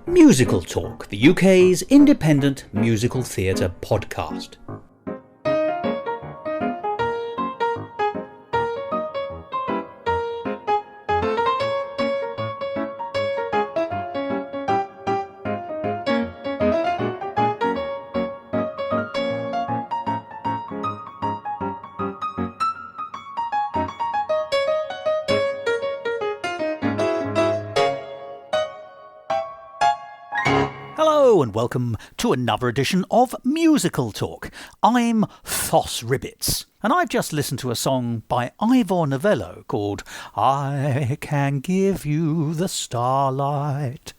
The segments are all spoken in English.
Musical Talk, the UK's independent musical theatre podcast. Hello and welcome to another edition of Musical Talk. I'm Thos and I've just listened to a song by Ivor Novello called I Can Give You the Starlight.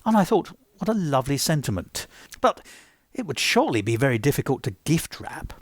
And I thought, what a lovely sentiment. But it would surely be very difficult to gift wrap.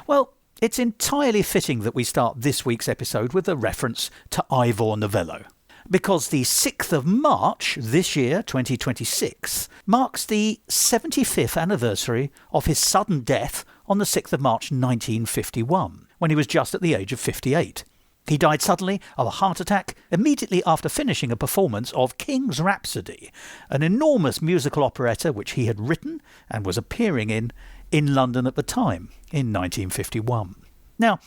Well, it's entirely fitting that we start this week's episode with a reference to Ivor Novello, because the 6th of March this year, 2026, marks the 75th anniversary of his sudden death on the 6th of March 1951, when he was just at the age of 58. He died suddenly of a heart attack immediately after finishing a performance of King's Rhapsody, an enormous musical operetta which he had written and was appearing in London at the time, in 1951. Now,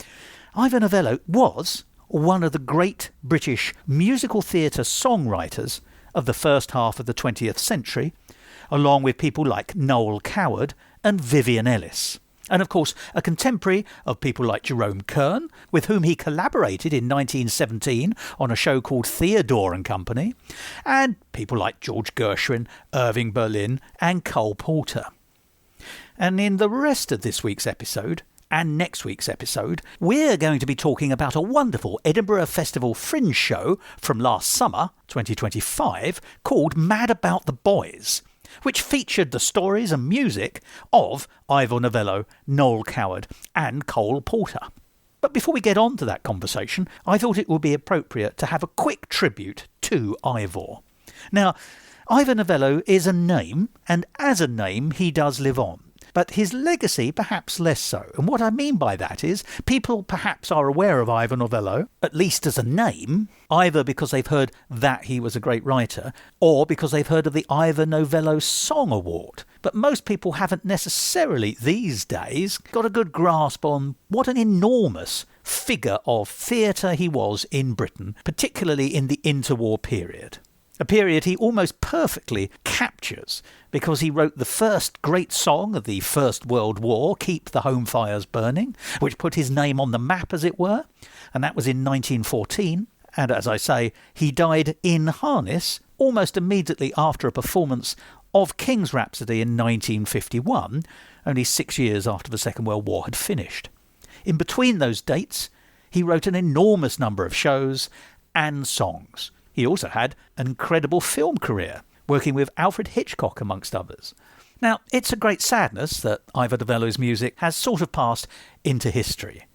Ivor Novello was one of the great British musical theatre songwriters of the first half of the 20th century, along with people like Noel and Vivian Ellis. And of course, a contemporary of people like Jerome Kern, with whom he collaborated in 1917 on a show called Theodore and Company, and people like George Gershwin, Irving Berlin and Cole Porter. And in the rest of this week's episode, and next week's episode, we're going to be talking about a wonderful Edinburgh Festival Fringe show from last summer, 2025, called Mad About the Boys, which featured the stories and music of Ivor Novello, Noel Coward and Cole Porter. But before we get on to that conversation, I thought it would be appropriate to have a quick tribute to Ivor. Now, Ivor Novello is a name, and as a name he does live on. But his legacy perhaps less so. And what I mean by that is people perhaps are aware of Ivor Novello, at least as a name, either because they've heard that he was a great writer, or because they've heard of the Ivor Novello Song Award. But most people haven't necessarily, these days, got a good grasp on what an enormous figure of theatre he was in Britain, particularly in the interwar period. A period he almost perfectly captures because he wrote the first great song of the First World War, Keep the Home Fires Burning, which put his name on the map, as it were, and that was in 1914. And as I say, he died in harness almost immediately after a performance of King's Rhapsody in 1951, only 6 years after the Second World War had finished. In between those dates, he wrote an enormous number of shows and songs. He also had an incredible film career, working with Alfred Hitchcock amongst others. Now, it's a great sadness that Ivor Novello's music has sort of passed into history.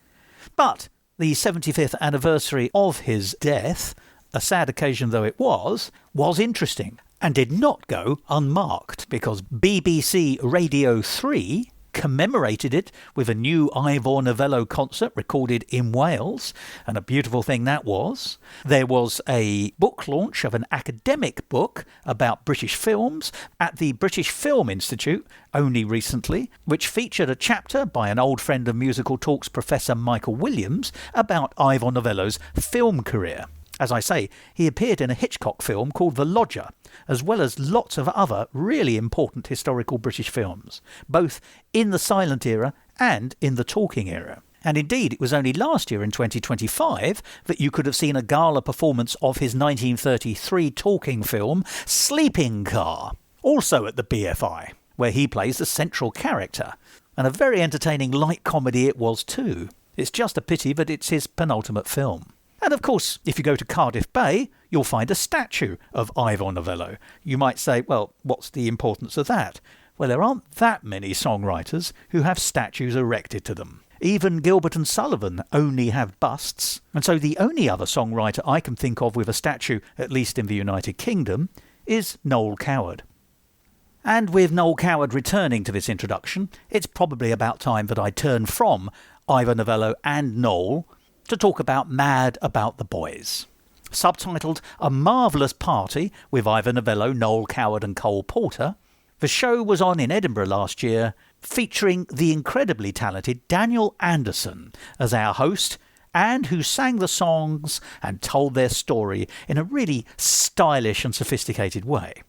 But the 75th anniversary of his death, a sad occasion though it was interesting and did not go unmarked, because BBC Radio 3 commemorated it with a new Ivor Novello concert recorded in Wales, and a beautiful thing that was. There was a book launch of an academic book about British films at the British Film Institute only recently, which featured a chapter by an old friend of Musical Talk's Professor Michael Williams about Ivor Novello's film career. As I say, he appeared in a Hitchcock film called The Lodger, as well as lots of other really important historical British films, both in the silent era and in the talking era. And indeed, it was only last year in 2025 that you could have seen a gala performance of his 1933 talking film Sleeping Car, also at the BFI, where he plays the central character. And a very entertaining light comedy it was too. It's just a pity that it's his penultimate film. And of course, if you go to Cardiff Bay, you'll find a statue of Ivor Novello. You might say, well, what's the importance of that? Well, there aren't that many songwriters who have statues erected to them. Even Gilbert and Sullivan only have busts, and so the only other songwriter I can think of with a statue, at least in the United Kingdom, is Noel Coward. And with Noel Coward returning to this introduction, it's probably about time that I turn from Ivor Novello and Noel to talk about Mad About the Boys. Subtitled A Marvellous Party with Ivor Novello, Noel Coward and Cole Porter, the show was on in Edinburgh last year, featuring the incredibly talented Daniel Anderson as our host, and who sang the songs and told their story in a really stylish and sophisticated way.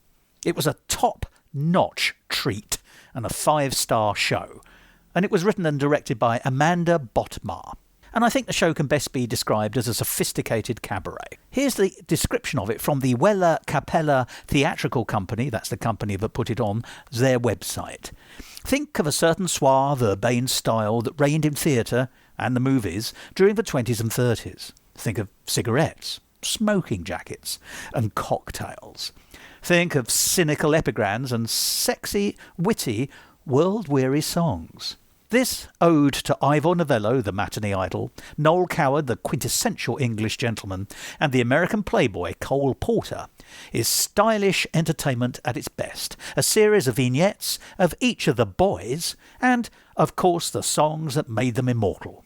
It was a top-notch treat and a 5-star show, and it was written and directed by Amanda Botmar. And I think the show can best be described as a sophisticated cabaret. Here's the description of it from the Weller Capella Theatrical Company, that's the company that put it on, their website. Think of a certain suave, urbane style that reigned in theatre and the movies during the 20s and 30s. Think of cigarettes, smoking jackets and cocktails. Think of cynical epigrams and sexy, witty, world-weary songs. This ode to Ivor Novello, the matinee idol, Noel Coward, the quintessential English gentleman, and the American playboy Cole Porter is stylish entertainment at its best, a series of vignettes of each of the boys, and, of course, the songs that made them immortal.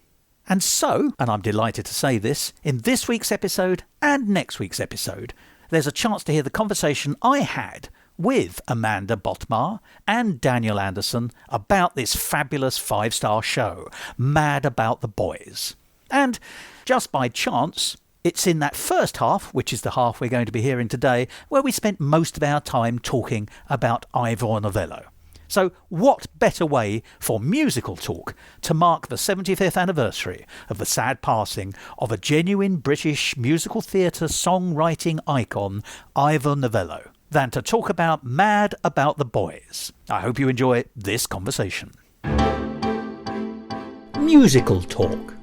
And so, and I'm delighted to say this, in this week's episode and next week's episode, there's a chance to hear the conversation I had with Amanda Botmar and Daniel Anderson about this fabulous 5-star show, Mad About the Boys. And just by chance, it's in that first half, which is the half we're going to be hearing today, where we spent most of our time talking about Ivor Novello. So what better way for musical talk to mark the 75th anniversary of the sad passing of a genuine British musical theatre songwriting icon, Ivor Novello, than to talk about Mad About the Boys. I hope you enjoy this conversation. Musical Talk.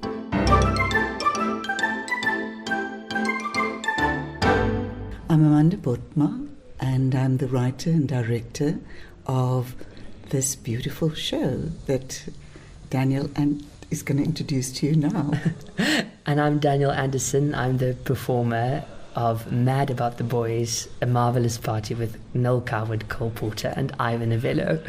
I'm Amanda Botmar, and I'm the writer and director of this beautiful show that Daniel is going to introduce to you now. And I'm Daniel Anderson. I'm the performer of Mad About the Boys, a marvellous party with Noel Coward, Cole Porter and Ivor Novello.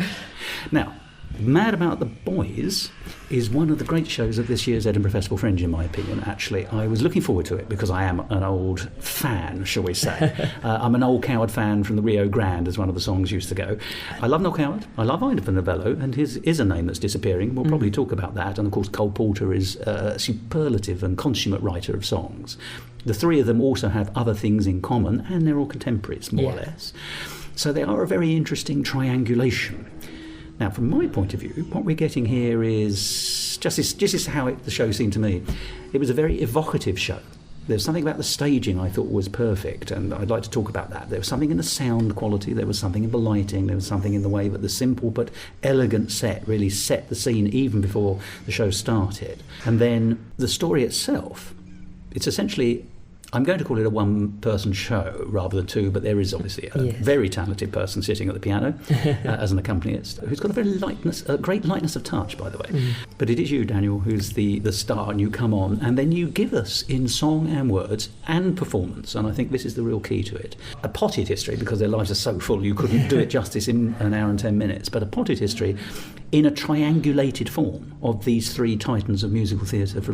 Now, Mad About the Boys is one of the great shows of this year's Edinburgh Festival Fringe, in my opinion. Actually, I was looking forward to it because I am an old fan, shall we say. I'm an Noel Coward fan from the Rio Grande, as one of the songs used to go. I love Noel Coward, I love Ivor Novello, and his is a name that's disappearing. We'll probably talk about that. And of course, Cole Porter is a superlative and consummate writer of songs. The three of them also have other things in common, and they're all contemporaries, more or less. So they are a very interesting triangulation. Now, from my point of view, what we're getting here is just as how the show seemed to me. It was a very evocative show. There's something about the staging I thought was perfect, and I'd like to talk about that. There was something in the sound quality, there was something in the lighting, there was something in the way that the simple but elegant set really set the scene even before the show started. And then the story itself, it's essentially, I'm going to call it a one-person show rather than two, but there is obviously a very talented person sitting at the piano as an accompanist, who's got a great lightness of touch, by the way. But it is you, Daniel, who's the star, and you come on, and then you give us, in song and words and performance, and I think this is the real key to it, a potted history, because their lives are so full you couldn't do it justice in an hour and 10 minutes, but a potted history in a triangulated form of these three titans of musical theatre for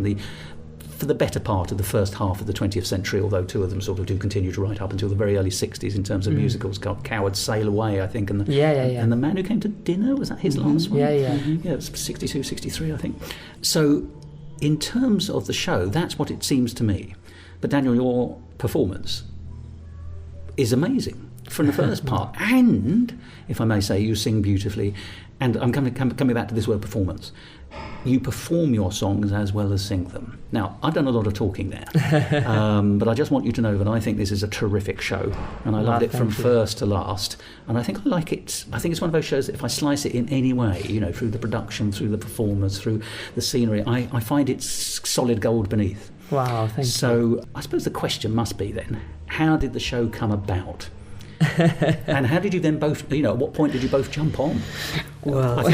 the better part of the first half of the 20th century, although two of them sort of do continue to write up until the very early 60s in terms of musicals. Coward Sail Away, I think, and The Man Who Came to Dinner, was that his last one? Yeah, it was 62, 63, I think. So in terms of the show, that's what it seems to me. But Daniel, your performance is amazing from the first part, and, if I may say, you sing beautifully. And I'm coming back to this word performance. You perform your songs as well as sing them. Now, I've done a lot of talking there, but I just want you to know that I think this is a terrific show, and I loved it from first to last. And I think I like it. I think it's one of those shows that if I slice it in any way, through the production, through the performers, through the scenery, I find it's solid gold beneath. Wow, thank you. So I suppose the question must be then, how did the show come about? And how did you then both, at what point did you both jump on? Well, I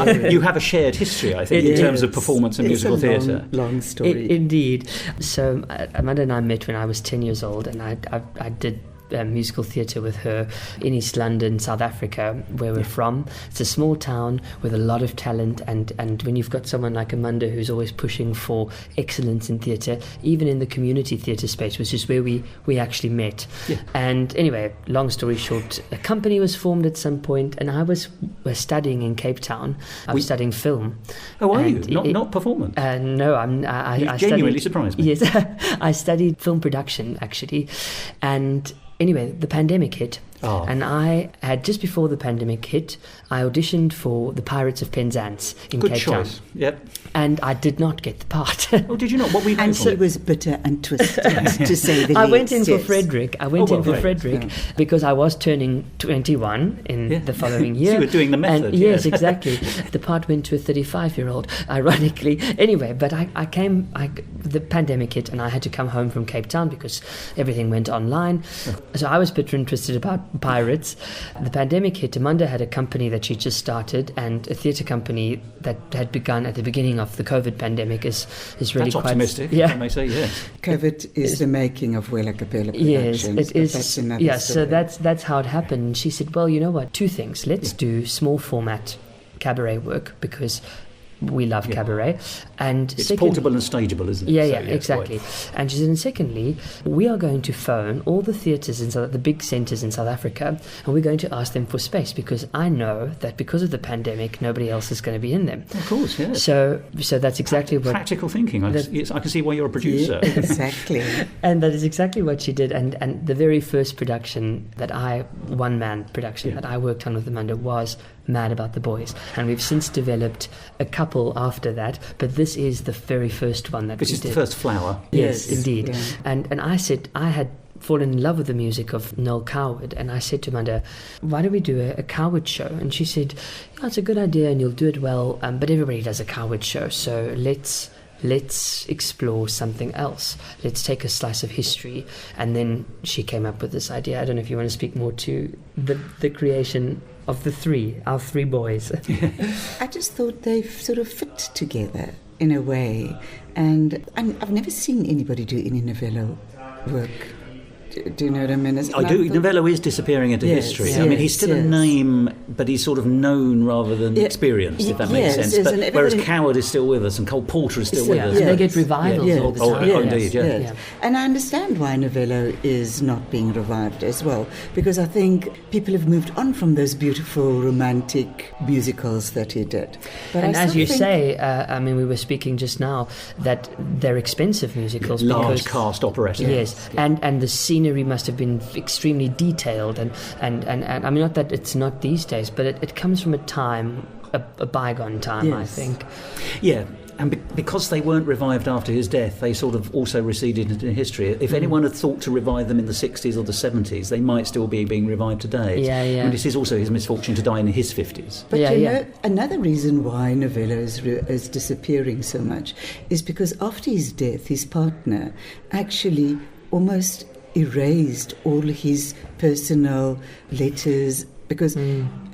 think you have a shared history, I think, in terms of performance and musical theatre. Long story. Indeed. So Amanda and I met when I was 10 years old, and I did musical theatre with her in East London, South Africa, where we're from. It's a small town with a lot of talent, and when you've got someone like Amanda who's always pushing for excellence in theatre, even in the community theatre space, which is where we actually met. And anyway, long story short, a company was formed at some point, and I was studying in Cape Town. I was studying film. Oh, are you? Not performance? No, I genuinely studied, surprised me. Yes, I studied film production, actually. And anyway, the pandemic hit. Oh. And I had, just before the pandemic hit, I auditioned for the Pirates of Penzance in Good Cape choice. Town. Yep. And I did not get the part. Oh, did you not? What were you going And for? she was bitter and twisted, to say the least. I went in for yes. Frederick. Because I was turning 21 in the following year. So you were doing the method. And, yes, exactly. The part went to a 35-year-old, ironically. Anyway, but the pandemic hit and I had to come home from Cape Town because everything went online. So I was bitter interested about pirates. The pandemic hit. Amanda had a company that she just started, and a theatre company that had begun at the beginning of the COVID pandemic is really That's quite optimistic, yeah. I may say, yes. COVID is the making of Well a Cappella Yes, Productions. it is. That's another Yeah, story. so that's how it happened. And she said, well, you know what, two things. Let's do small format cabaret work because we love cabaret. And It's portable and stageable, isn't it? Yeah, So, yeah, yes, exactly. right. And she said, and secondly, we are going to phone all the theatres the big centres in South Africa, and we're going to ask them for space because I know that because of the pandemic, nobody else is going to be in them. Of course, yes. So that's exactly what... Practical thinking. I can see why you're a producer. Yeah, exactly. And that is exactly what she did. And the very first production one-man production that I worked on with Amanda was Mad About the Boys. And we've since developed a couple after that, but this is the very first one that we did. This is the first flower. Yes, Yes, indeed. yeah. And I said, I had fallen in love with the music of Noel Coward, and I said to Amanda, why don't we do a Coward show? And she said, yeah, it's a good idea and you'll do it well, but everybody does a Coward show, so let's explore something else. Let's take a slice of history. And then she came up with this idea. I don't know if you want to speak more to the creation of our three boys. I just thought they sort of fit together in a way. And I've never seen anybody do any Novello work. Do you know what I mean? I do. Novello is disappearing into history. I mean, he's still a name, but he's sort of known rather than experienced, if that makes sense. Yes, but whereas Coward is still with us and Cole Porter is still with us. And they get revivals all the time. Oh, indeed, yeah. Yes. And I understand why Novello is not being revived as well, because I think people have moved on from those beautiful romantic musicals that he did. But and as you say, I mean, we were speaking just now that they're expensive musicals. Large cast operetta. Yes, and the scenery must have been extremely detailed, and I mean, not that it's not these days, but it comes from a time, a bygone time, Yes. I think. Yeah, and because they weren't revived after his death, they sort of also receded into history. If anyone had thought to revive them in the 60s or the 70s, they might still be being revived today. Yeah. And this is also his misfortune to die in his 50s. But you know, another reason why Novello is disappearing so much is because after his death, his partner actually almost erased all his personal letters, because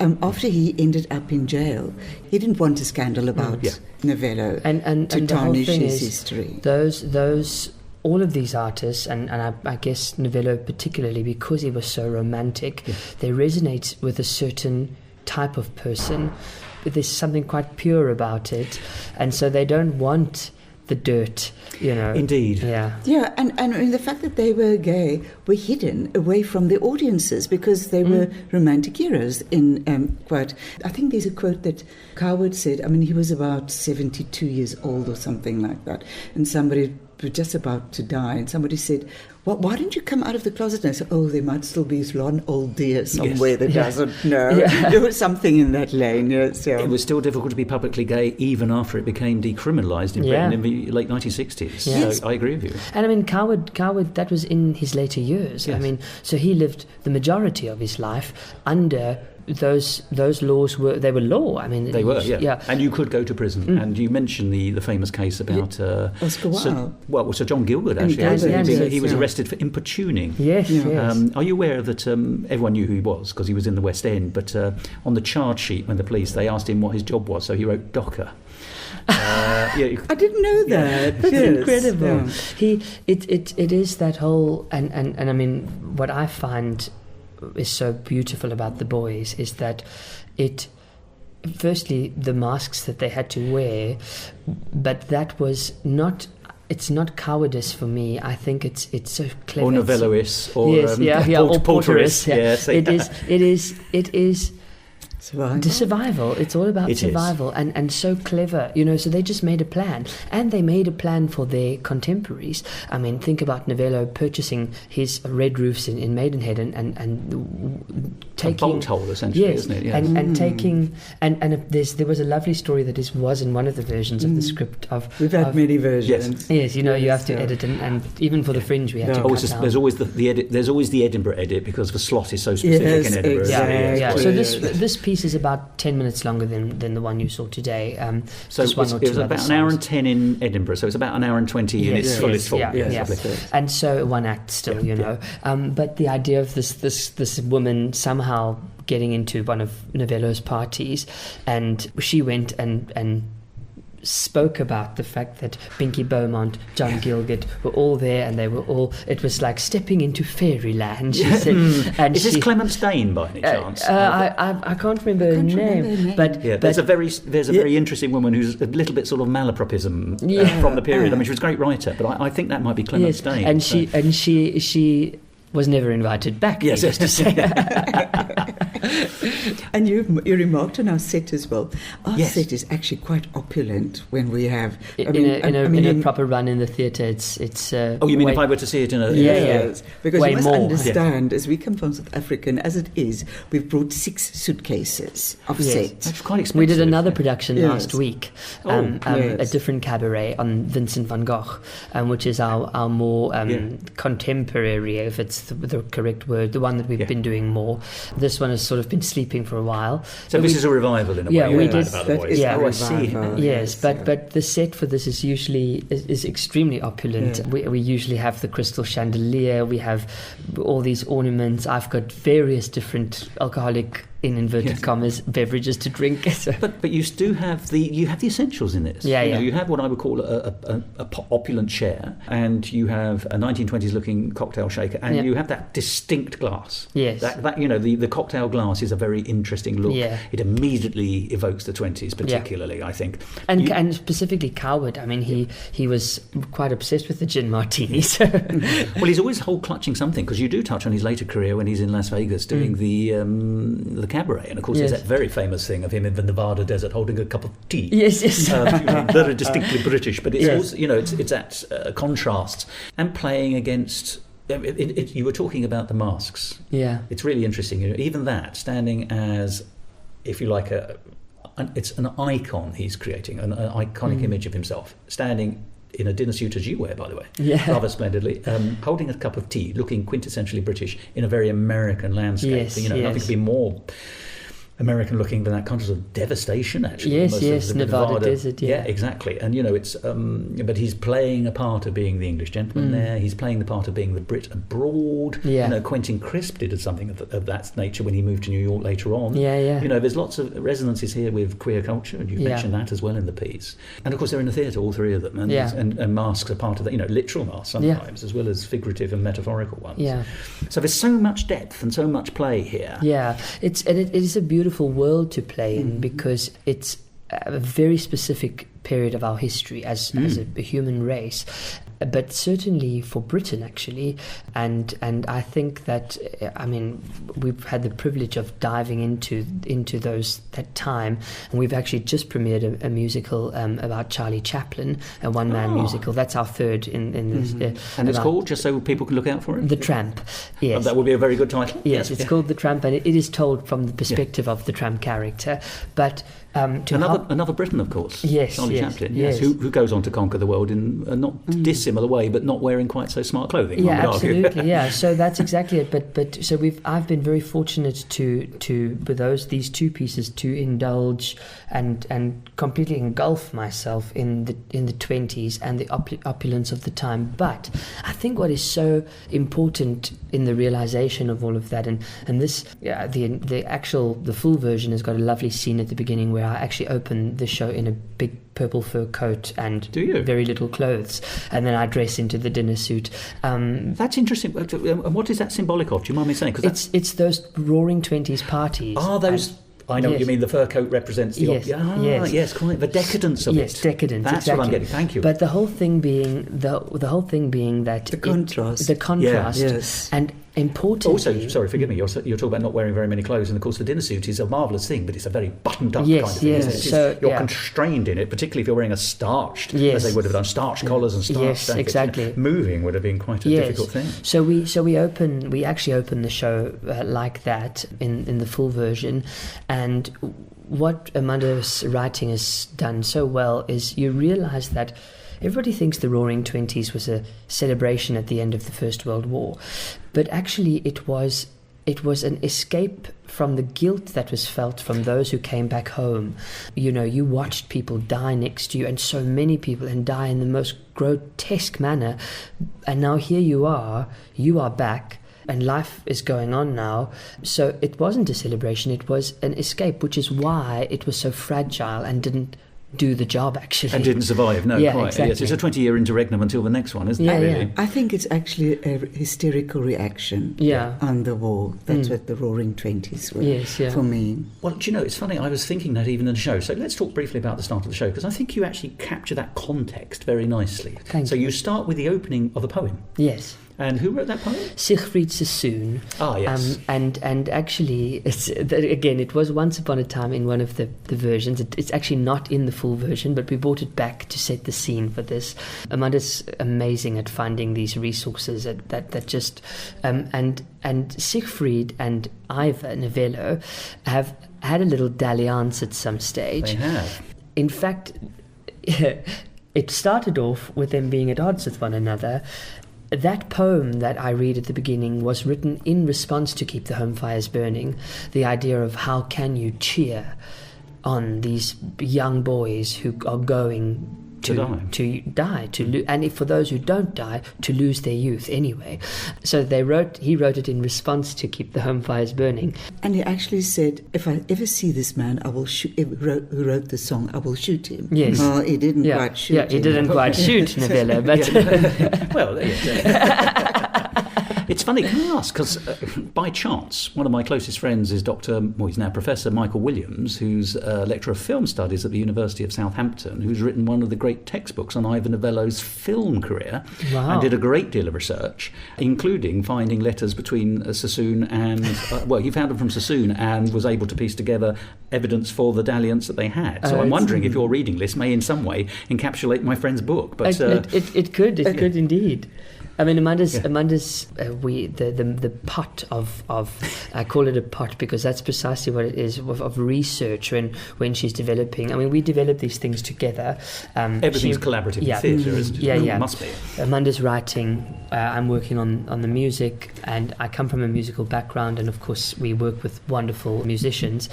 after he ended up in jail, he didn't want a scandal about Novello and to the whole tarnish thing his is history. Those all of these artists, and I guess Novello particularly, because he was so romantic, they resonate with a certain type of person. There's something quite pure about it, and so they don't want the dirt, you know. Indeed. Yeah, and I mean, the fact that they were gay were hidden away from the audiences because they were romantic heroes in quote. I think there's a quote that Coward said, I mean, he was about 72 years old or something like that, and somebody was just about to die, and somebody said, well, why didn't you come out of the closet? And I said, there might still be one old dear somewhere that doesn't know. There was something in that lane, yes. Yeah. It was still difficult to be publicly gay even after it became decriminalised in Britain in the late 1960s. Yes. So I agree with you. And I mean, Coward, that was in his later years. Yes. I mean, so he lived the majority of his life under those laws were law. I mean, they were, yeah. And you could go to prison. And you mentioned the famous case about Oscar Wilde. Sir John Gilbert, actually. He was arrested for importuning. Yes. Are you aware that everyone knew who he was because he was in the West End, but on the charge sheet when they asked him what his job was, so he wrote docker. I didn't know that. That's Yes. incredible. Yeah. It is that whole, and I mean, what I find is so beautiful about The Boys is that firstly, the masks that they had to wear, but that was not. It's not cowardice for me. I think it's so clever. Or Novellois, or or Porteris. Yeah. It is. Survival. The survival. It's all about It survival, and so clever, so they just made a plan, and they made a plan for their contemporaries. I mean, think about Novello purchasing his Red Roofs in Maidenhead and taking a bolt hole, essentially, yes, isn't it? Yes. and taking and there was a lovely story that was in one of the versions of the script of. We've had many versions. Yes, you have to edit, and even for the Fringe we had to cut down. There's always the edit. There's always the Edinburgh edit because the slot is so specific in Edinburgh. Exactly. Yeah. So this piece is about 10 minutes longer than the one you saw today. So it was about an hour and 10 in Edinburgh, so it's about an hour and 20 in its fullest form. And so one act still, but the idea of this woman somehow getting into one of Novello's parties, and she went and spoke about the fact that Binky Beaumont, John Gielgud were all there, and it was like stepping into fairyland, she said. And is this Clemence Dane by any chance? I can't remember her name, but there's a very interesting woman who's a little bit sort of malapropism from the period. I mean, she was a great writer, but I think that might be Clemence Dane. And she was never invited back. Yes, to say. And you remarked on our set as well. Our set is actually quite opulent when we have... In a proper run in the theatre, it's you mean if I were to see it in a... Yes, because way you must more. understand, as we come from South Africa, and as it is, we've brought 6 suitcases of set. That's quite expensive. We did another production last week, yes. a different cabaret on Vincent van Gogh, which is our more contemporary, if it's the correct word, the one that we've been doing more. This one has sort of been sleeping for a while. So this is a revival in a way. Yeah, we did. About the Boys. I see. Yes, but the set for this is usually is extremely opulent. Yeah. We usually have the crystal chandelier. We have all these ornaments. I've got various different alcoholic, in inverted commas, beverages to drink. So. But you do have the essentials in this. You have what I would call a opulent chair, and you have a 1920s looking cocktail shaker, and you have that distinct glass. Yes. That the cocktail glass is a very interesting look. Yeah. It immediately evokes the 20s, particularly, I think. And specifically Coward. I mean, he was quite obsessed with the gin martini. So. Well, he's always clutching something, because you do touch on his later career when he's in Las Vegas doing the cabaret, and of course there's that very famous thing of him in the Nevada desert holding a cup of tea. Yes. Very distinctly British, but it's also, it's that contrast and playing against. You were talking about the masks. Yeah, it's really interesting. Even that standing as, if you like, it's an icon he's creating, an iconic image of himself standing in a dinner suit, as you wear, by the way, rather splendidly, holding a cup of tea, looking quintessentially British in a very American landscape. Nothing could be more American looking than that kind of devastation, actually. Yes, Nevada desert. Yeah, exactly. And it's but he's playing a part of being the English gentleman there. He's playing the part of being the Brit abroad. Yeah. Quentin Crisp did something of that nature when he moved to New York later on. Yeah. There's lots of resonances here with queer culture, and you mentioned that as well in the piece. And of course they're in the theatre, all three of them, and masks are part of that. Literal masks sometimes, as well as figurative and metaphorical ones. Yeah. So there's so much depth and so much play here. Yeah, it is a beautiful world to play in, because it's a very specific period of our history as a human race, but certainly for Britain, actually. And I think that, we've had the privilege of diving into that time, and we've actually just premiered a musical about Charlie Chaplin, a one-man musical. That's our third in this. And it's called, just so people can look out for it? The Tramp, yes. That would be a very good title. Yes, it's called The Tramp, and it is told from the perspective of the tramp character. But another Briton, of course. Yes, Charlie Chaplin, who goes on to conquer the world in a not dissimilar way, but not wearing quite so smart clothing. Yeah, absolutely. Yeah, so that's exactly it. But so I've been very fortunate to with these two pieces to indulge and completely engulf myself in the 20s and the opulence of the time. But I think what is so important in the realization of all of that, and this the full version has got a lovely scene at the beginning where I actually open the show in a big purple fur coat and Do you? very little clothes, and then I dress into the dinner suit. That's interesting. And what is that symbolic of? Do you mind me saying? It's those Roaring Twenties parties. Are those? I know what you mean. The fur coat represents the... Yes, quite. The decadence of it. Yes, decadence. That's exactly. what I'm getting. Thank you. But the whole thing being that The contrast. the contrast, Yes. and importantly, Also, sorry, forgive me. You're talking about not wearing very many clothes, and of course, the dinner suit is a marvellous thing, but it's a very buttoned-up Yes, kind of thing. yes. Isn't it? So, you're yeah. constrained in it, particularly if you're wearing a starched, Yes. as they would have done, starched collars and starched Yes, jackets. exactly. Moving would have been quite a difficult thing. So we actually open the show like that in the full version, and what Amanda's writing has done so well is you realise that everybody thinks the Roaring Twenties was a celebration at the end of the First World War, but actually it was an escape from the guilt that was felt from those who came back home. You know, you watched people die next to you, and so many people, and die in the most grotesque manner, and now here you are back, and life is going on now. So it wasn't a celebration, it was an escape, which is why it was so fragile and didn't do the job, actually. And didn't survive, no, Yeah, quite. exactly. Yes, it's a 20-year interregnum until the next one, isn't it, really? Yeah. I think it's actually a hysterical reaction on the war. That's what the Roaring Twenties were for me. Well, do you know, it's funny, I was thinking that even in the show. So let's talk briefly about the start of the show, because I think you actually capture that context very nicely. Thank so you. you start with the opening of a poem. Yes. And who wrote that poem? Seigfried Sassoon. Ah, yes. And actually, it was once upon a time in one of the versions. It's actually not in the full version, but we brought it back to set the scene for this. Amanda's amazing at finding these resources that just... And Seigfried and Ivor Novello have had a little dalliance at some stage. They have. In fact, it started off with them being at odds with one another. That poem that I read at the beginning was written in response to Keep the Home Fires Burning, the idea of how can you cheer on these young boys who are going to die, and if for those who don't die, to lose their youth anyway. So he wrote it in response to Keep the Home Fires Burning. And he actually said, if I ever see this man, I will shoot. Who wrote the song, I will shoot him. Yes. Well, he didn't quite shoot him. Yeah, he didn't quite shoot Novello, but... Well, it's funny, can I ask, because by chance, one of my closest friends is he's now Professor Michael Williams, who's a lecturer of film studies at the University of Southampton, who's written one of the great textbooks on Ivor Novello's film career. Wow. And did a great deal of research, including finding letters between Sassoon and... he found them from Sassoon and was able to piece together evidence for the dalliance that they had. So I'm wondering if your reading list may in some way encapsulate my friend's book. But it could indeed. I mean, Amanda's the pot of I call it a pot because that's precisely what it is of research when she's developing. I mean, we develop these things together. Everything's collaborative in theatre, isn't it? It must be. Amanda's writing. I'm working on the music, and I come from a musical background, and of course we work with wonderful musicians.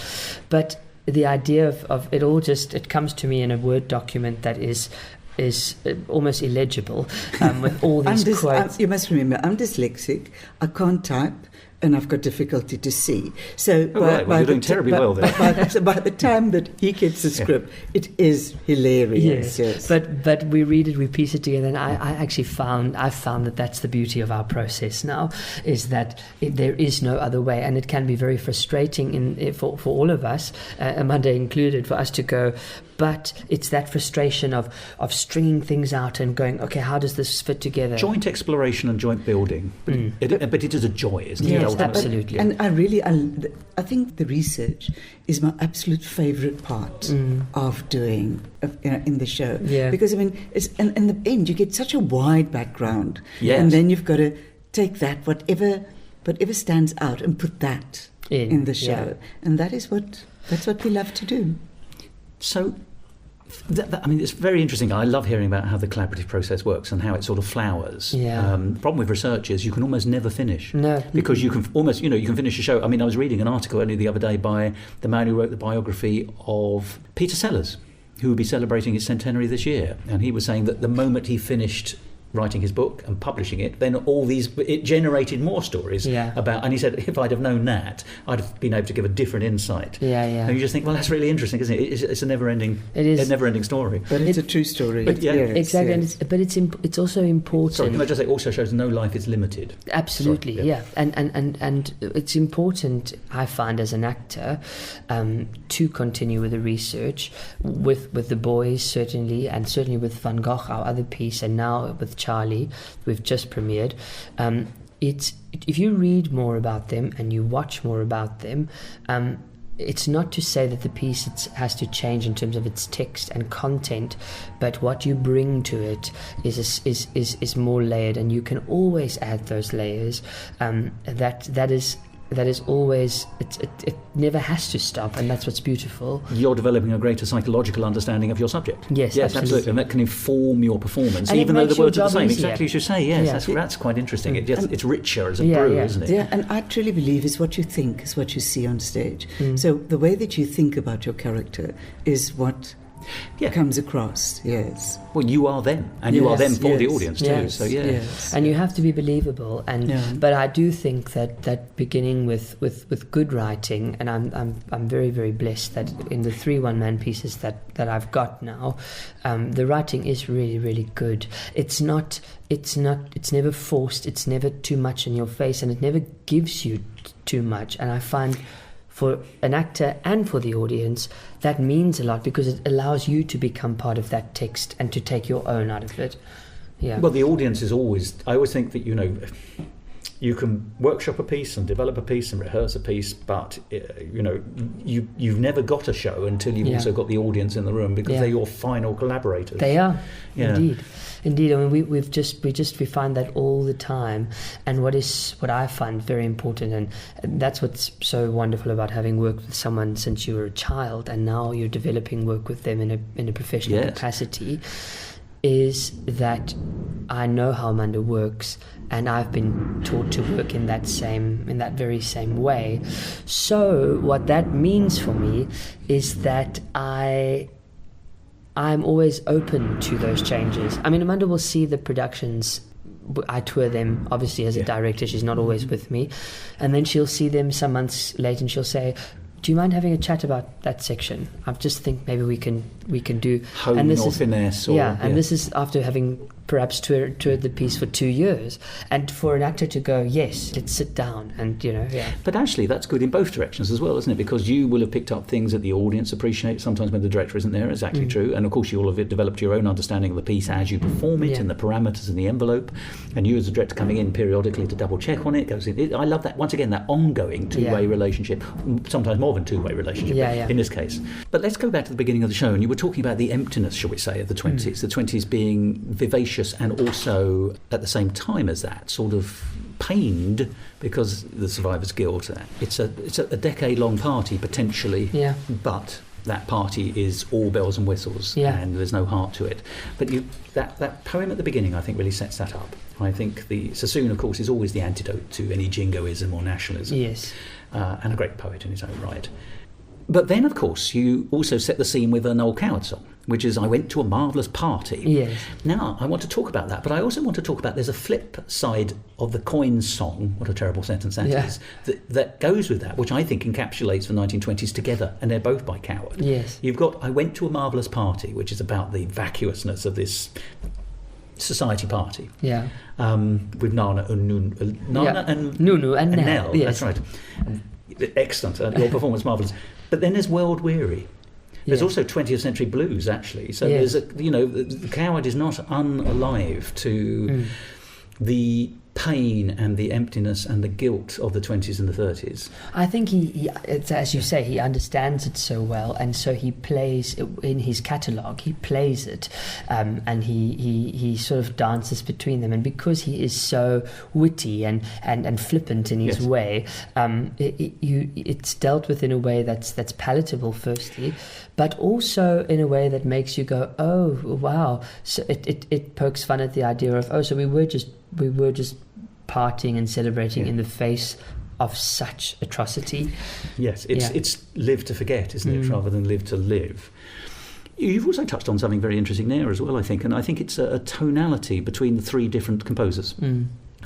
But the idea of it all it comes to me in a Word document that is almost illegible with all these quotes. You must remember, I'm dyslexic. I can't type, and I've got difficulty to see. So you're doing terribly well there. So by the time that he gets the script, it is hilarious. Yes. But we read it, we piece it together, and I actually found that that's the beauty of our process now, is that there is no other way, and it can be very frustrating for all of us, Amanda included, for us to go. But it's that frustration of stringing things out and going, okay, how does this fit together? Joint exploration and joint building. But it is a joy, isn't it? Yes, absolutely. And I think the research is my absolute favourite part of doing in the show. Yeah. Because, I mean, it's in the end, you get such a wide background. Yes. And then you've got to take that, whatever stands out, and put that in the show. Yeah. And that's what we love to do. So, I mean, it's very interesting. I love hearing about how the collaborative process works and how it sort of flowers. Yeah. The problem with research is you can almost never finish. No. Because you can almost, you can finish a show. I mean, I was reading an article only the other day by the man who wrote the biography of Peter Sellers, who will be celebrating his centenary this year. And he was saying that the moment he finished writing his book and publishing it, then it generated more stories about, and he said, if I'd have known that, I'd have been able to give a different insight. And you just think, well, that's really interesting, isn't it? It's a never-ending story. But it's a true story. Exactly. Yes. And it's also important. Sorry, can I just say, also shows no life is limited. Absolutely, and it's important, I find, as an actor, to continue with the research, with The Boys, certainly, and certainly with Van Gogh, our other piece, and now with Charlie, we've just premiered. If you read more about them and you watch more about them, it's not to say that the piece has to change in terms of its text and content, but what you bring to it is more layered, and you can always add those layers. That is always, it never has to stop, and that's what's beautiful. You're developing a greater psychological understanding of your subject. Yes, absolutely. And that can inform your performance, and even though the words are the same. Exactly as you say, yes. That's quite interesting. It's richer as a brew, isn't it? Yeah, and I truly believe is what you think is what you see on stage. So the way that you think about your character is what comes across, yes. Well, you are them, and you are them for the audience too. Yes, so and you have to be believable. But I do think that beginning with good writing, and I'm very, very blessed that in the 3 one-man pieces that I've got now, the writing is really, really good. It's never forced. It's never too much in your face, and it never gives you too much. And I find, for an actor and for the audience, that means a lot, because it allows you to become part of that text and to take your own out of it. Yeah. Well, the audience is always... I always think that, you can workshop a piece and develop a piece and rehearse a piece, but, you've never got a show until you've also got the audience in the room, because they're your final collaborators. They are, Indeed. I mean, we find that all the time. And what I find very important, and that's what's so wonderful about having worked with someone since you were a child, and now you're developing work with them in a professional capacity, is that I know how Amanda works, and I've been taught to work in that very same way. So what that means for me is that I'm always open to those changes. I mean, Amanda will see the productions. I tour them, obviously, as a director. She's not always with me. And then she'll see them some months later, and she'll say, do you mind having a chat about that section? I just think maybe we can do... Hone and this or is, finesse. And this is after having perhaps toured the piece for 2 years. And for an actor to go, yes, let's sit down and, But actually, that's good in both directions as well, isn't it? Because you will have picked up things that the audience appreciate, sometimes when the director isn't there, exactly true. And of course, you will have developed your own understanding of the piece as you perform it, and the parameters and the envelope. And you as a director coming in periodically to double check on it, goes in. I love that, once again, that ongoing two-way relationship, sometimes more than two-way relationship in this case. But let's go back to the beginning of the show, and you were talking about the emptiness, shall we say, of the 20s. The 20s being vivacious and also, at the same time as that, sort of pained because the survivor's guilt. It's a decade-long party, potentially, but that party is all bells and whistles, and there's no heart to it. But that poem at the beginning, I think, really sets that up. I think the Sassoon, of course, is always the antidote to any jingoism or nationalism. Yes. And a great poet in his own right. But then, of course, you also set the scene with a Noel Coward song, which is I Went to a Marvellous Party. Yes. Now, I want to talk about that, but I also want to talk about there's a flip side of the Coins song, what a terrible sentence that is, that goes with that, which I think encapsulates the 1920s together, and they're both by Coward. Yes. You've got I Went to a Marvellous Party, which is about the vacuousness of this society party. Yeah. With Nana and Nunu and Nell. Yes. That's right. Excellent. Your performance, marvellous. But then there's World Weary. There's also 20th Century Blues, actually. So there's the Coward is not unalive to the pain and the emptiness and the guilt of the 20s and the 30s. I think it's, as you say, he understands it so well, and so he plays in his catalogue. He plays it, and he sort of dances between them. And because he is so witty and flippant in his way, it's dealt with in a way that's palatable, firstly, but also in a way that makes you go, oh wow! So it pokes fun at the idea of, so we were just partying and celebrating in the face of such atrocity. Yes, it's live to forget, isn't it, rather than live to live. You've also touched on something very interesting there as well, I think, and I think it's a tonality between the three different composers.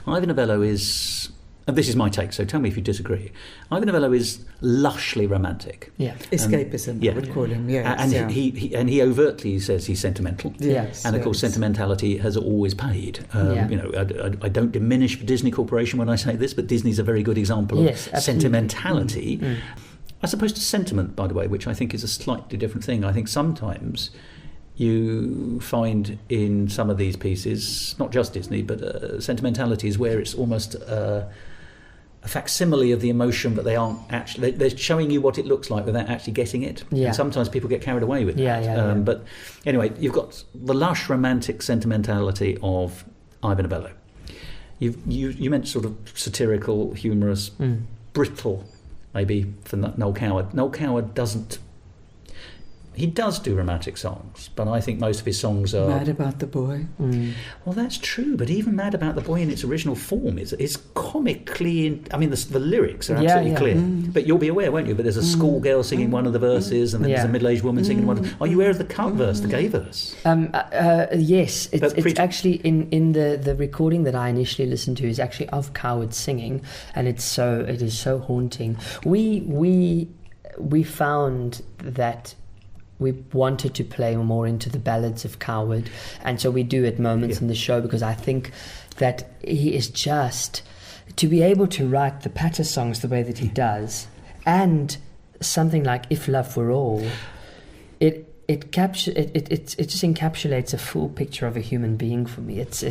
Ivor Novello is, and this is my take, so tell me if you disagree. Ivor Novello is lushly romantic. Yeah. Escapism, I would call him, yes. And he overtly says he's sentimental. Yes. And of course, sentimentality has always paid. You know, I don't diminish Disney Corporation when I say this, but Disney's a very good example of sentimentality. As opposed to sentiment, by the way, which I think is a slightly different thing. I think sometimes you find in some of these pieces, not just Disney, but sentimentality is where it's almost a facsimile of the emotion, but they aren't actually. They're showing you what it looks like without actually getting it. Yeah. And sometimes people get carried away with that. But anyway, you've got the lush romantic sentimentality of Ivor Novello. You meant sort of satirical, humorous, brittle. Maybe for Noel Coward. Noel Coward doesn't. He does do romantic songs, but I think most of his songs are Mad About the Boy. Well, that's true, but even Mad About the Boy in its original form is comically. I mean, the lyrics are absolutely clear. But you'll be aware, won't you? But there's a schoolgirl singing one of the verses, and then there's a middle-aged woman singing one. Are you aware of the cut verse, the gay verse? Yes, it's actually in the recording that I initially listened to is actually of Coward singing, and it is so haunting. We found that we wanted to play more into the ballads of Coward, and so we do at moments in the show, because I think that he is just to be able to write the patter songs the way that he does, and something like If Love Were All, it just encapsulates a full picture of a human being for me. It's.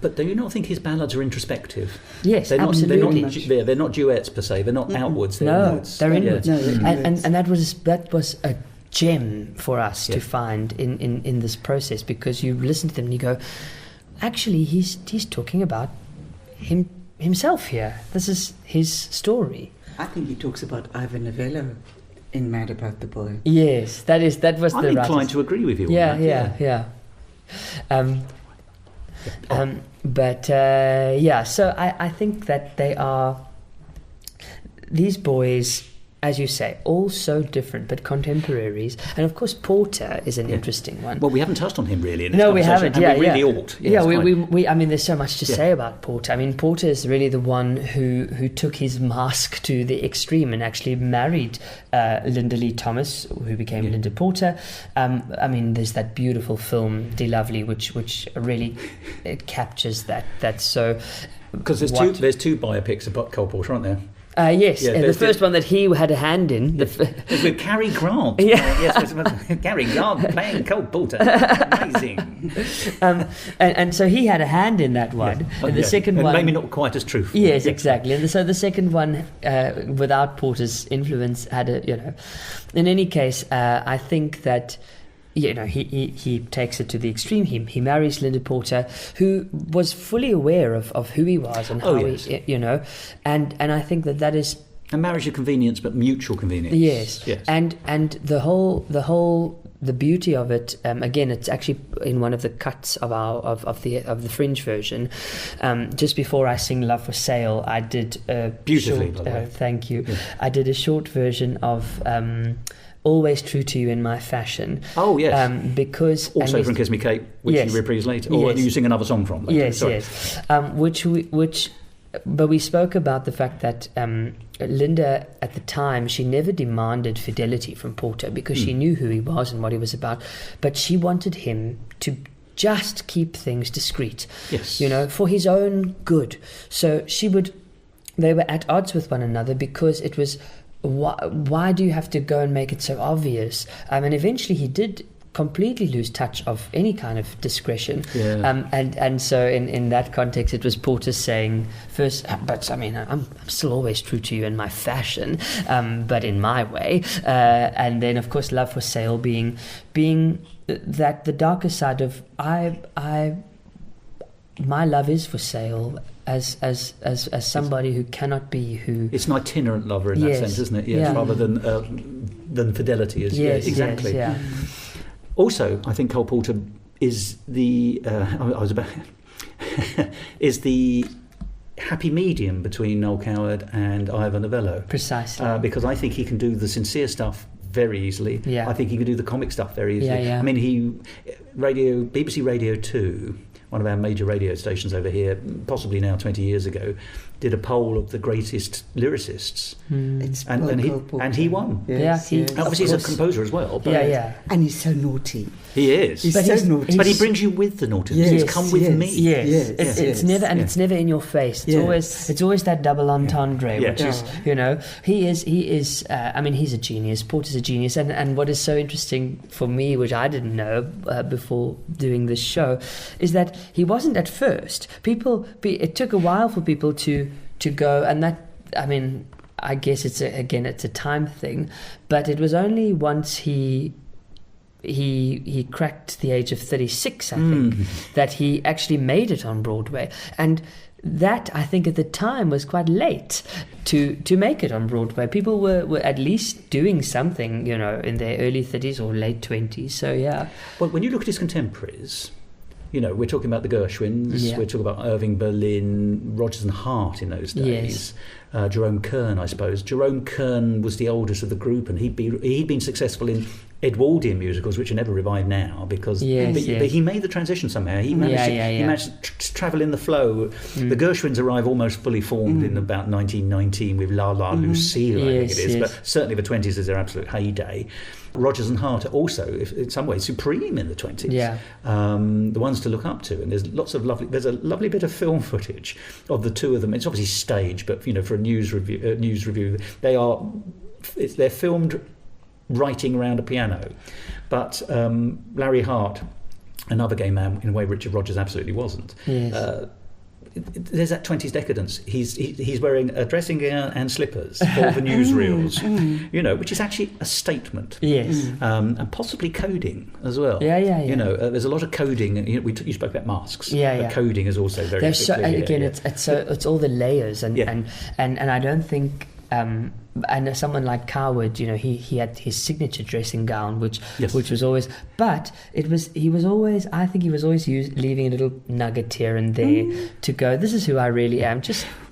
But do you not think his ballads are introspective? Yes, they're absolutely. They're not duets per se. They're not outwards. They're inwards. They're inwards. And that was a gem for us to find in this process, because you listen to them and you go, actually, he's talking about himself here. This is his story. I think he talks about Ivor Novello in Mad About the Boy. Yes, that was the I'm inclined to agree with you. Yeah. So I think that they are, these boys, as you say, all so different, but contemporaries. And of course, Porter is an interesting one. Well, we haven't touched on him really in this No, we conversation, haven't. And we really ought. I mean, there's so much to say about Porter. I mean, Porter is really the one who took his mask to the extreme and actually married Linda Lee Thomas, who became Linda Porter. I mean, there's that beautiful film, De Lovely, which really it captures that. So because there's two biopics about Cole Porter, aren't there? Yes, the first one that he had a hand in. With Cary Grant. Cary Grant playing Cole Porter. Amazing. And so he had a hand in that one. And the second one... maybe not quite as truthful. Yes, exactly. And so the second one, without Porter's influence, had In any case, I think that... he takes it to the extreme. He marries Linda Porter, who was fully aware of who he was and how and I think that is a marriage of convenience, but mutual convenience. Yes. And the beauty of it, again, it's actually in one of the cuts of the Fringe version. Just before I sing "Love for Sale," I did a beautifully. Short, thank you. Yeah. I did a short version of. Always True to You in My Fashion. Oh, yes. Because... Also from Kiss Me Kate, which you reprise later. Or you sing another song from later. Yes. But we spoke about the fact that Linda, at the time, she never demanded fidelity from Porter because she knew who he was and what he was about. But she wanted him to just keep things discreet. Yes. For his own good. So they were at odds with one another because it was... Why do you have to go and make it so obvious? And eventually he did completely lose touch of any kind of discretion. Yeah. And so in that context, it was Porter saying first, but I mean, I'm still always true to you in my fashion, but in my way. And then, of course, Love for Sale being that the darker side of my love is for sale. As somebody who cannot be who... It's an itinerant lover in that sense, isn't it? Yes, rather than fidelity. Exactly. Yes. Also, I think Cole Porter is the is the happy medium between Noel Coward and Ivor Novello. Precisely. Because I think he can do the sincere stuff very easily. Yeah. I think he could do the comic stuff very easily. Yeah. I mean, BBC Radio 2, one of our major radio stations over here, possibly now 20 years ago, did a poll of the greatest lyricists, and he won. Yes, Yeah, yes. Obviously, he's a composer as well. But And he's so naughty. He is. He's so naughty. But he brings you with the naughtiness. Yes, It's come with me. Yes, Yes, it's never, and it's never in your face. It's always that double entendre, which is, he is. I mean, he's a genius. Porter's a genius, and what is so interesting for me, which I didn't know before doing this show, is that he wasn't at first. It took a while for people to go, and that, I mean, I guess it's a time thing, but it was only once he cracked the age of 36, I think, that he actually made it on Broadway. And that, I think, at the time was quite late to make it on Broadway. People were at least doing something, in their early 30s or late 20s. So, yeah. Well, when you look at his contemporaries, we're talking about the Gershwins, we're talking about Irving Berlin, Rodgers and Hart in those days. Jerome Kern, I suppose. Jerome Kern was the oldest of the group, and he'd been successful in Edwardian musicals, which are never revived now, because but he made the transition somehow. He managed to travel in the flow. The Gershwins arrive almost fully formed in about 1919 with La La Lucille, I think it is, but certainly the 20s is their absolute heyday. Rodgers and Hart are also, in some ways, supreme in the 20s. Yeah. The ones to look up to, and there's a lovely bit of film footage of the two of them. It's obviously staged, but for a news review, they're filmed writing around a piano. But Larry Hart, another gay man in a way Richard Rodgers absolutely wasn't. Yes. There's that 20s decadence. He's wearing a dressing gown and slippers for the newsreels, which is actually a statement. Yes. And possibly coding as well. Yeah. There's a lot of coding. You spoke about masks. Yeah. Coding is also very. It's all the layers, and I don't think. And someone like Coward, he had his signature dressing gown, which was always. But he was always leaving a little nugget here and there to go, this is who I really am.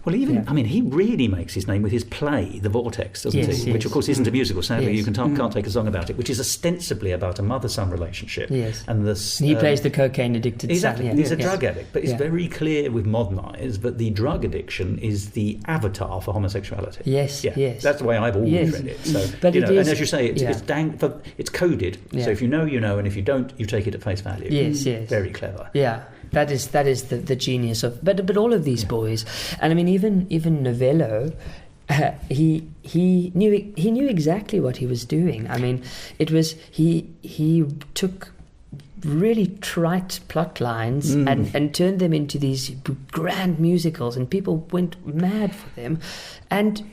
I mean, he really makes his name with his play, The Vortex, doesn't he? Which, of course, isn't a musical. Sadly, you can't take a song about it, which is ostensibly about a mother-son relationship. Yes. And he plays the cocaine-addicted son. Exactly. He's a drug addict, but it's very clear with Modern Eyes that the drug addiction is the avatar for homosexuality. Yes. That's the way I've always read it. So, and as you say, it's coded. So if you know, and if you don't, you take it at face value. Yes. Very clever. Yeah. That is the genius of, but all of these boys, and I mean even Novello, he knew exactly what he was doing. I mean, it was he took really trite plot lines and turned them into these grand musicals, and people went mad for them, and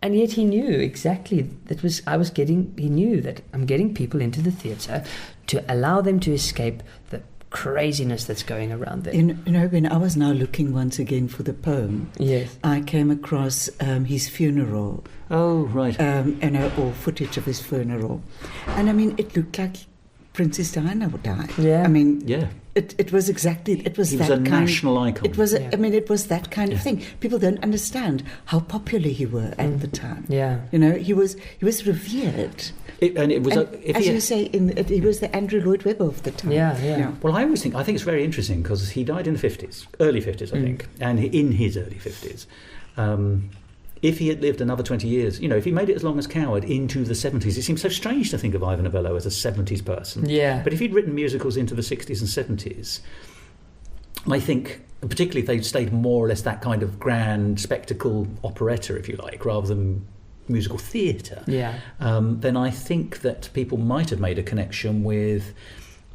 yet he knew exactly he knew that I'm getting people into the theatre to allow them to escape the craziness that's going around there. When I was now looking once again for the poem, I came across his funeral. Oh, right. Or footage of his funeral. And I mean, it looked like Princess Diana would die. Yeah. I mean, it was exactly, it was he that was a kind national icon. It was, it was that kind of thing. People don't understand how popular he were at the time. Yeah. He was revered. You say, he was the Andrew Lloyd Webber of the time. Yeah. Well, I think it's very interesting because he died in the 50s, early 50s, I think, and in his early 50s. If he had lived another 20 years, if he made it as long as Coward into the 70s, it seems so strange to think of Ivor Novello as a 70s person. Yeah. But if he'd written musicals into the 60s and 70s, I think, particularly if they'd stayed more or less that kind of grand spectacle operetta, if you like, rather than musical theatre, then I think that people might have made a connection with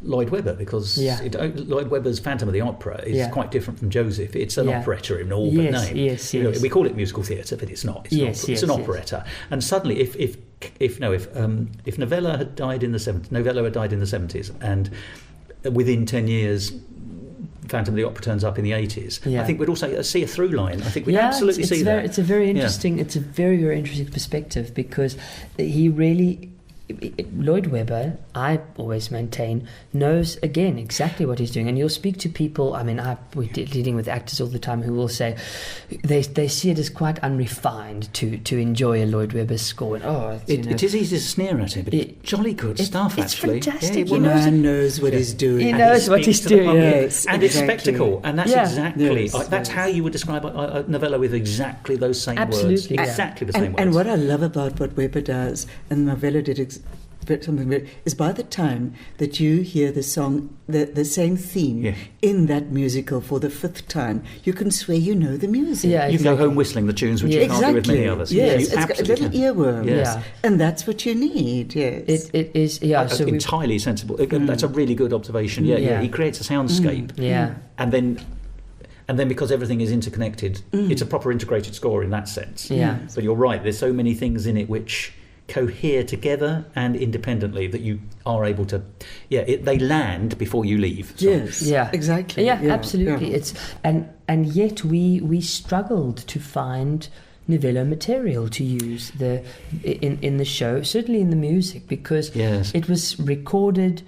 Lloyd Webber, because Lloyd Webber's Phantom of the Opera is quite different from Joseph. It's an operetta in all but name. Yes. We call it musical theatre, but it's not. It's an operetta. And suddenly, if Novello had died in the 70s, and within 10 years, Phantom of the Opera turns up in the 80s. I think we'd also see a through line. I think we'd absolutely see that. It's a very interesting. It's a very, very interesting perspective, because he really Lloyd Webber, I always maintain, knows again exactly what he's doing. And you'll speak to people. I mean, we're dealing with actors all the time who will say they see it as quite unrefined to enjoy a Lloyd Webber score. And, it is easy to sneer at him, but it's jolly good stuff. It's actually, fantastic. The man knows what he's doing. He knows what he's doing. Yes, and exactly. it's spectacle, and that's exactly Yes. how you would describe Novello, with exactly those same words, exactly the same words. And what I love about what Webber does, and Novello did something very, is by the time that you hear the song, the same theme in that musical for the 5th time, you can swear you know the music. Yeah, you can go home whistling the tunes, which you can't do with many others. Yes, You it's got a little earworm. Yes. And that's what you need. Yes, it is. Yeah, so entirely sensible. That's a really good observation. Yeah. He creates a soundscape. And then because everything is interconnected, it's a proper integrated score in that sense. Yeah. But you're right, there's so many things in it which cohere together and independently that you are able to they land before you leave. So. Yes. Yeah. Exactly. Yeah, absolutely. It's and yet we struggled to find Novello material to use in the show, certainly in the music, because it was recorded,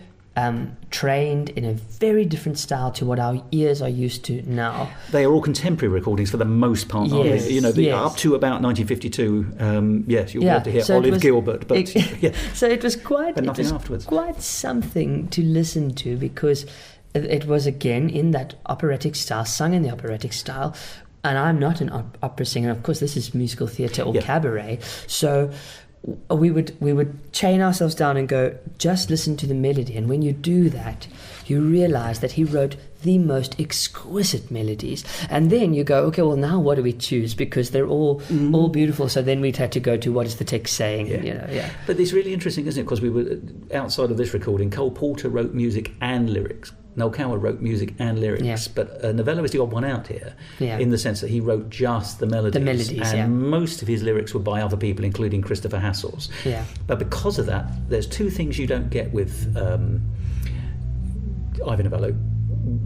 trained in a very different style to what our ears are used to now. They are all contemporary recordings for the most part, aren't they? Up to about 1952, you'll be able to hear Olive Gilbert, but so it was quite, but nothing afterwards. Quite something to listen to, because it was again in that operatic style, sung in the operatic style. And I'm not an opera singer. Of course, this is musical theatre or cabaret, so we would chain ourselves down and go, just listen to the melody. And when you do that, you realise that he wrote the most exquisite melodies. And then you go, okay, well, now what do we choose? Because they're all beautiful. So then we'd have to go to what is the text saying. But it's really interesting, isn't it? Because we were outside of this recording. Cole Porter wrote music and lyrics. Noel Coward wrote music and lyrics, but Novello is the odd one out here, in the sense that he wrote just the melodies. And most of his lyrics were by other people, including Christopher Hassel's. But because of that, there's two things you don't get with Ivor Novello.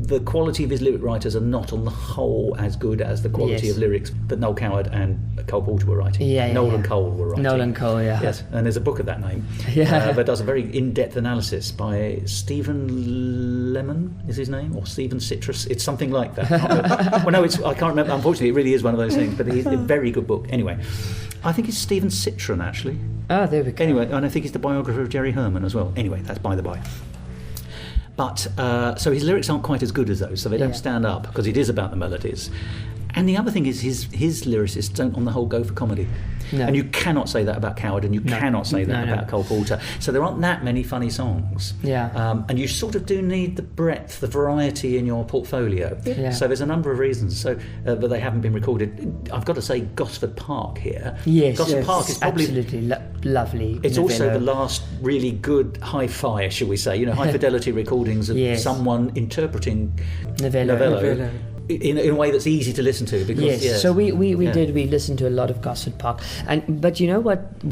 The quality of his lyric writers are not on the whole as good as the quality of lyrics that Noel Coward and Cole Porter were writing. Noel and Cole were writing. Noel and Cole, Yes, and there's a book of that name. But does a very in-depth analysis by Stephen Lemon, is his name? Or Stephen Citrus? It's something like that. I can't remember. Unfortunately, it really is one of those things, but it's a very good book. Anyway, I think it's Stephen Citron, actually. Oh, there we go. Anyway, and I think he's the biographer of Jerry Herman as well. Anyway, that's by the by. But, so his lyrics aren't quite as good as those, so they don't stand up, because it is about the melodies. And the other thing is his lyricists don't, on the whole, go for comedy. No. And you cannot say that about Coward, and you cannot say that about Cole Porter. So there aren't that many funny songs. And you sort of do need the breadth, the variety in your portfolio. So there's a number of reasons. So, but they haven't been recorded. I've got to say, Gosford Park here. Gosford Park is probably absolutely lovely. It's also the last really good hi-fi, shall we say? High fidelity recordings of someone interpreting Novello. In a way that's easy to listen to, because so we listened to a lot of Gosford Park, but you know what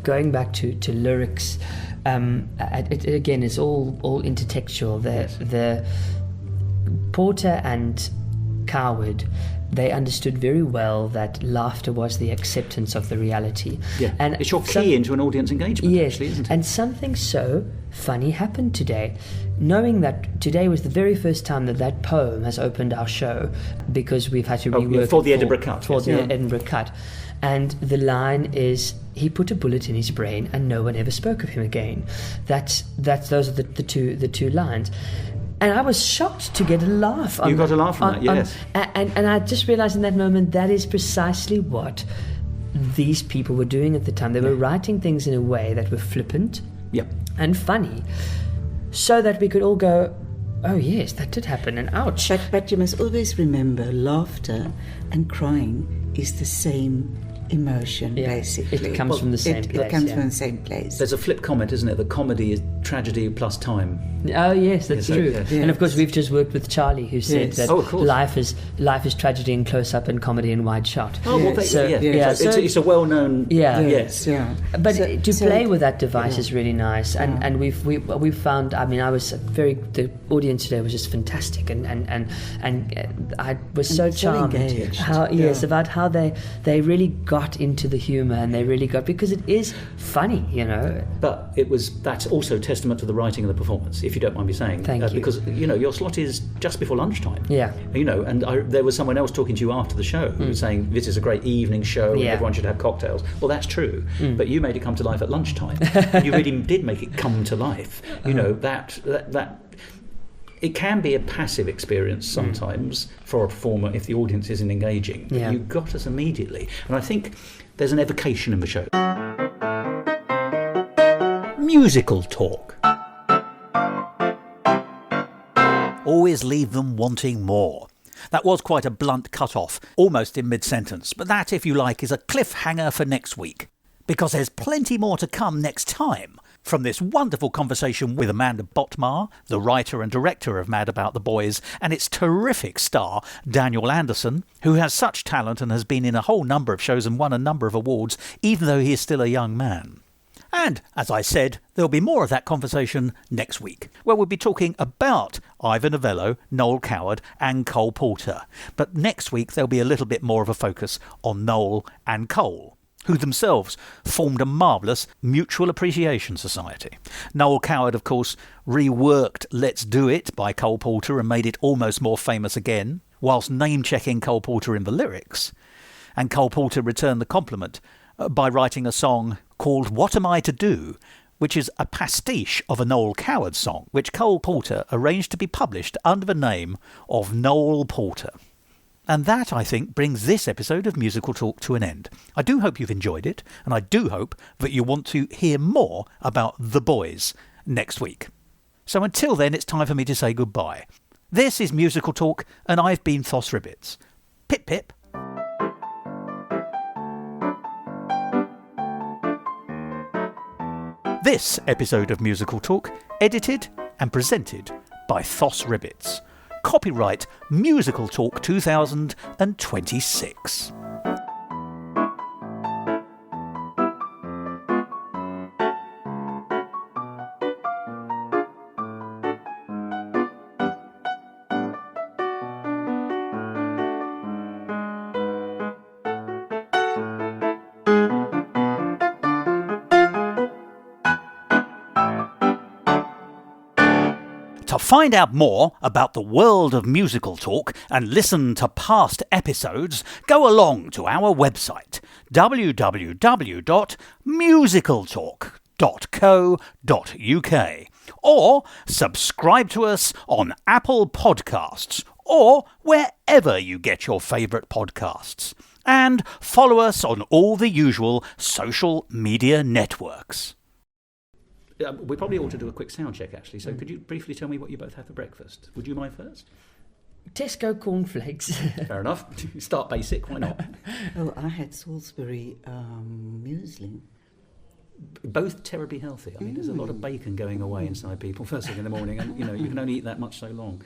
going back to lyrics, it again is all intertextual. The Porter and Coward, they understood very well that laughter was the acceptance of the reality. And it's your key into an audience engagement, actually, isn't it? And something so funny happened today. Knowing that today was the very first time that poem has opened our show, because we've had to rework for the Edinburgh Cut. For the Edinburgh Cut. And the line is, he put a bullet in his brain and no one ever spoke of him again. Those are the two lines. And I was shocked to get a laugh. You got a laugh from that, yes. And I just realised in that moment that is precisely what these people were doing at the time. They were writing things in a way that were flippant and funny, so that we could all go, oh yes, that did happen, and ouch. But you must always remember, laughter and crying is the same emotion, basically. It comes from the same place. It comes from the same place. There's a flip comment, isn't it? That comedy tragedy plus time. Oh yes, that's true. Yes. And of course, we've just worked with Charlie, who said that of course. life is tragedy in close up and comedy in wide shot. Oh well, it's a well-known. Yes. But So- to so- play with that device is really nice, and we've found. I mean, the audience today was just fantastic, and I was so so charmed engaged. about how they really got into the humour, and they really got, because it is funny, you know. But that's also testament to the writing and the performance, if you don't mind me saying. Thank you. Because, your slot is just before lunchtime. Yeah. And there was someone else talking to you after the show who was saying, this is a great evening show and everyone should have cocktails. Well, that's true. But you made it come to life at lunchtime. And you really did make it come to life. That it can be a passive experience sometimes for a performer if the audience isn't engaging. But you got us immediately. And I think there's an evocation in the show. Musical talk. Always leave them wanting more. That was quite a blunt cut-off, almost in mid-sentence, but that, if you like, is a cliffhanger for next week. Because there's plenty more to come next time. From this wonderful conversation with Amanda Botmar, the writer and director of Mad About the Boys, and its terrific star, Daniel Anderson, who has such talent and has been in a whole number of shows and won a number of awards, even though he is still a young man. And, as I said, there'll be more of that conversation next week, where we'll be talking about Ivor Novello, Noel Coward and Cole Porter. But next week there'll be a little bit more of a focus on Noel and Cole, who themselves formed a marvellous mutual appreciation society. Noel Coward, of course, reworked Let's Do It by Cole Porter and made it almost more famous again, whilst name-checking Cole Porter in the lyrics. And Cole Porter returned the compliment by writing a song called What Am I to Do?, which is a pastiche of a Noel Coward song, which Cole Porter arranged to be published under the name of Noel Porter. And that, I think, brings this episode of Musical Talk to an end. I do hope you've enjoyed it, and I do hope that you want to hear more about The Boys next week. So until then, it's time for me to say goodbye. This is Musical Talk, and I've been Thos Ribbits. Pip pip. This episode of Musical Talk, edited and presented by Thos Ribbits. Copyright Musical Talk 2026. To find out more about the world of Musical Talk and listen to past episodes, go along to our website www.musicaltalk.co.uk or subscribe to us on Apple Podcasts or wherever you get your favourite podcasts. And follow us on all the usual social media networks. We probably ought to do a quick sound check, actually. So could you briefly tell me what you both have for breakfast? Would you mind first? Tesco cornflakes. Fair enough. Start basic, why not? Oh, I had Salisbury muesli. Both terribly healthy. I mean, there's a lot of bacon going away inside people first thing in the morning, and you can only eat that much so long.